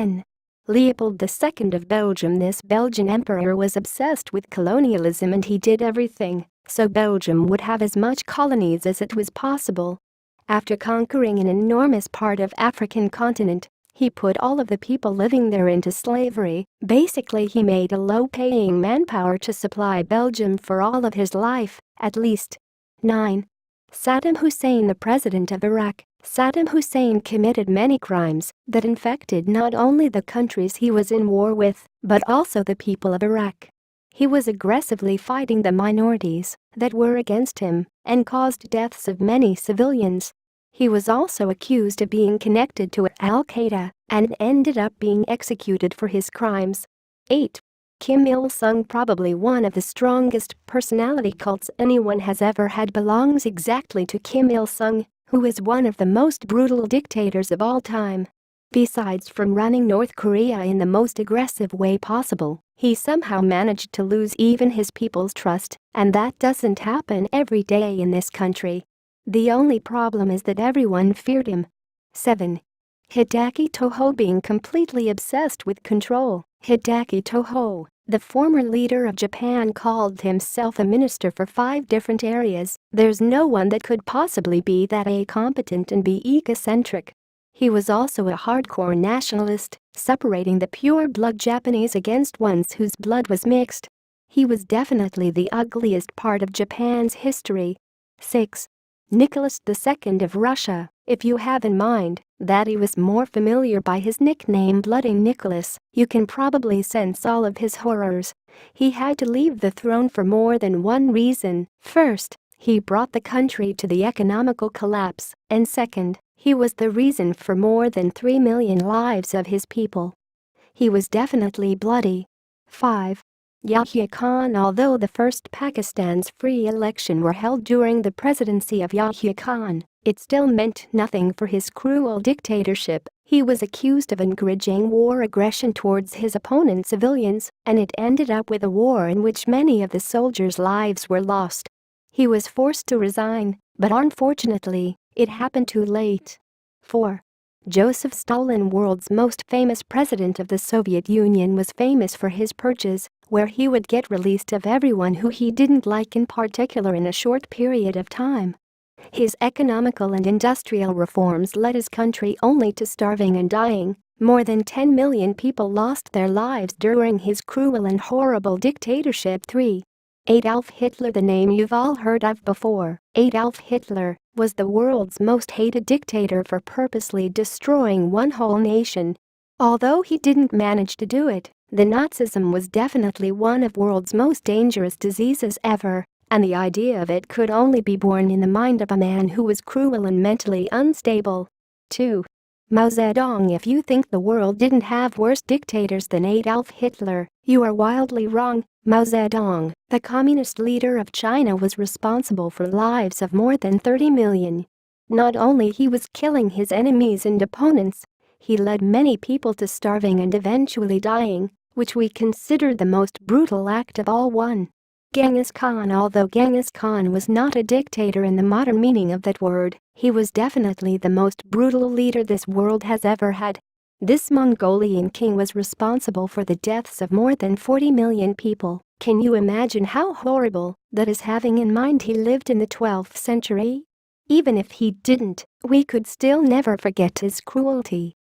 10. Leopold II of Belgium. This Belgian emperor was obsessed with colonialism, and he did everything so Belgium would have as much colonies as it was possible. After conquering an enormous part of African continent, he put all of the people living there into slavery. Basically, he made a low-paying manpower to supply Belgium for all of his life, at least. 9. Saddam Hussein, the president of Iraq. Saddam Hussein committed many crimes that infected not only the countries he was in war with, but also the people of Iraq. He was aggressively fighting the minorities that were against him and caused deaths of many civilians. He was also accused of being connected to Al-Qaeda and ended up being executed for his crimes. 8. Kim Il-sung, probably one of the strongest personality cults anyone has ever had, belongs exactly to Kim Il-sung, who is one of the most brutal dictators of all time. Besides from running North Korea in the most aggressive way possible, he somehow managed to lose even his people's trust, and that doesn't happen every day in this country. The only problem is that everyone feared him. 7. Hideki Tojo, being completely obsessed with control. Hideki Tojo, the former leader of Japan, called himself a minister for 5 different areas. There's no one that could possibly be that incompetent and be egocentric. He was also a hardcore nationalist, separating the pure-blood Japanese against ones whose blood was mixed. He was definitely the ugliest part of Japan's history. 6. Nicholas II of Russia. If you have in mind that he was more familiar by his nickname Bloody Nicholas, you can probably sense all of his horrors. He had to leave the throne for more than one reason. First, he brought the country to the economical collapse, and second, he was the reason for more than 3 million lives of his people. He was definitely bloody. 5. Yahya Khan. Although the first Pakistan's free election were held during the presidency of Yahya Khan, it still meant nothing for his cruel dictatorship. He was accused of encouraging war aggression towards his opponent civilians, and it ended up with a war in which many of the soldiers' lives were lost. He was forced to resign, but unfortunately, it happened too late. 4. Joseph Stalin, world's most famous president of the Soviet Union, was famous for his purges, where he would get released of everyone who he didn't like in particular in a short period of time. His economical and industrial reforms led his country only to starving and dying. More than 10 million people lost their lives during his cruel and horrible dictatorship. 3. Adolf Hitler, the name you've all heard of before. Adolf Hitler was the world's most hated dictator for purposely destroying one whole nation. Although he didn't manage to do it, the Nazism was definitely one of the world's most dangerous diseases ever, and the idea of it could only be born in the mind of a man who was cruel and mentally unstable. 2. Mao Zedong. If you think the world didn't have worse dictators than Adolf Hitler, you are wildly wrong. Mao Zedong, the communist leader of China, was responsible for lives of more than 30 million. Not only he was killing his enemies and opponents, he led many people to starving and eventually dying, which we consider the most brutal act of all. 1. Genghis Khan. Although Genghis Khan was not a dictator in the modern meaning of that word, he was definitely the most brutal leader this world has ever had. This Mongolian king was responsible for the deaths of more than 40 million people. Can you imagine how horrible that is, having in mind he lived in the 12th century? Even if he didn't, we could still never forget his cruelty.